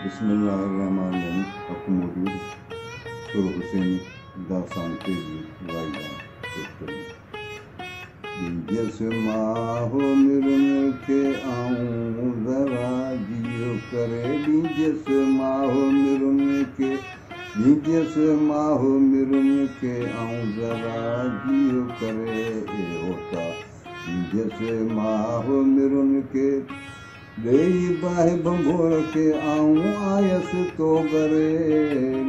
बिस्मिल्लाहिर्रहमानिर्रहीम। हक मुदीर सुर हुसैनी दासान तेजी वाइदा जिस माहो मिरुन के आऊं जरा जियो करे जिस माहो मिरुन के जिस माहो मिरुन के आऊं जरा जियो करे ए होता जिस माहो मिरुन के देई बाहे बंभोर के आऊं आयस तो गरे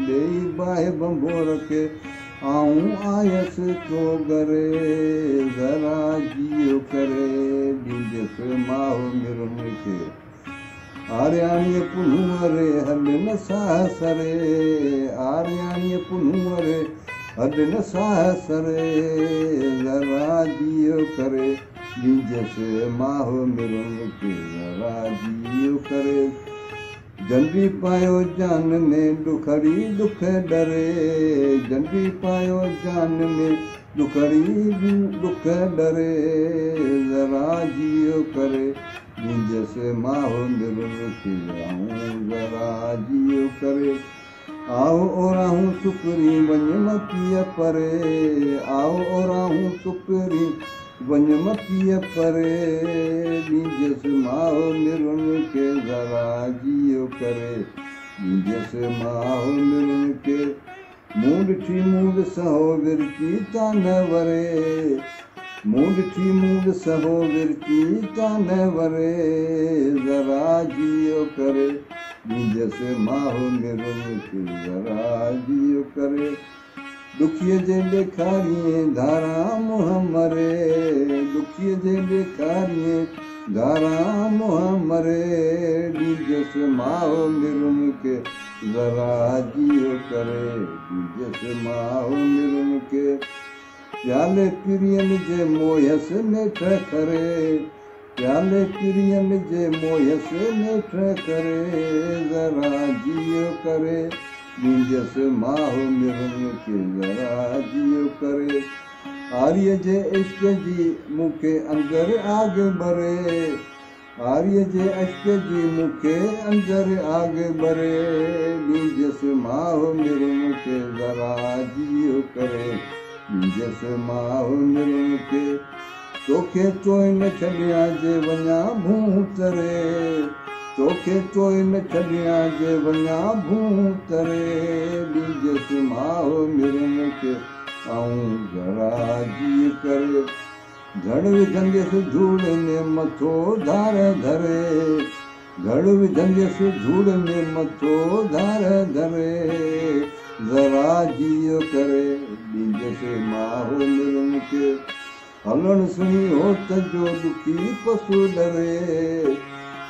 देई बाहे बंभोर के आऊं आयस तो गरे जरा जियो करे जिस माहो मिरुन के आर्याणी पुनुवरे हद न साहसरे आर्याणी पुनुवरे हद न साहसरे जरा जियो करे जिस माहो मिरुन के जरा जियो करे जंडी पायो जान में दुखड़ी दुख डरे जंडी पायो जान में दुखड़ी दुख डरे जरा जियो करे जिस माहो मिरुन के आऊं जरा जियो करे आओ ओराहूं सुकरी वञ मतीअ परे आओ ओराहूं सुकरी वञ मतीअ परे जिस माहो मिरुन के जरा जियो करे जिस माहो मिरुन के मूं ॾिठी मूं ॾिसहो विरची तान वरे मूं ॾिठी मूं ॾिसहो विरची तान वरे जरा जियो करे जिस माहो मिरुन के जरा जियो करे दुखीअ जे ॾेखारिए धारा मुंह मरे दुखीअ जे ॾेखारिए धारा मुंह मरे जिस माहो मिरुन के जरा जियो करे जिस माहो मिरुन के प्याले पिरियन जे मोयस नेठ करे प्याले पिरियन जे मोयस नेठ करे जरा जियो करे जिस माहो मिरुन के जरा जियो करे आर्य जे इश्क जी मूंखे अंदर आग भरे आर्य जे इश्क जी मूंखे अंदर आग भरे जिस माहो मिरुन के जरा जियो करे जिस माहो मिरुन के तोखे चोई न छॾियां जे वञा भूतरे तोखे चोई न छॾियां जे वञा भूतरे जिस माहो मिरुन के आऊं जरा जियो करे धड़ विझंदसि धूड़ में मथो धार धरे धड़ विझंदसि धूड़ में मथो धार धरे जरा जियो करे जिस माहो मिरुन के हलण सुनी होत जो दुखी पशु डरे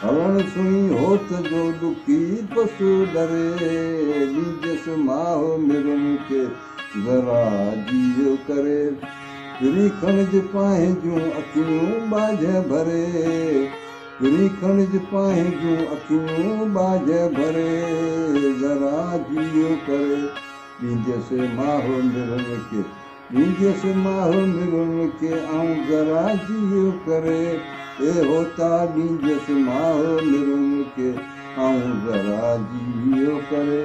हलण सुनी होत जो दुखी पशु डरे जिस माहो मिरुन के जरा जियो करे गिरी खणिज पाए जूं अखियूं बाझ भरे गिरी खणिज पाए जूं अखियूं बाझ भरे जरा जियो करे जिस माहो मिरुन के जिस माहो मिरुन के आऊं जरा जियो करे ए होता जिस माहो मिरुन के आऊं जरा जियो करे।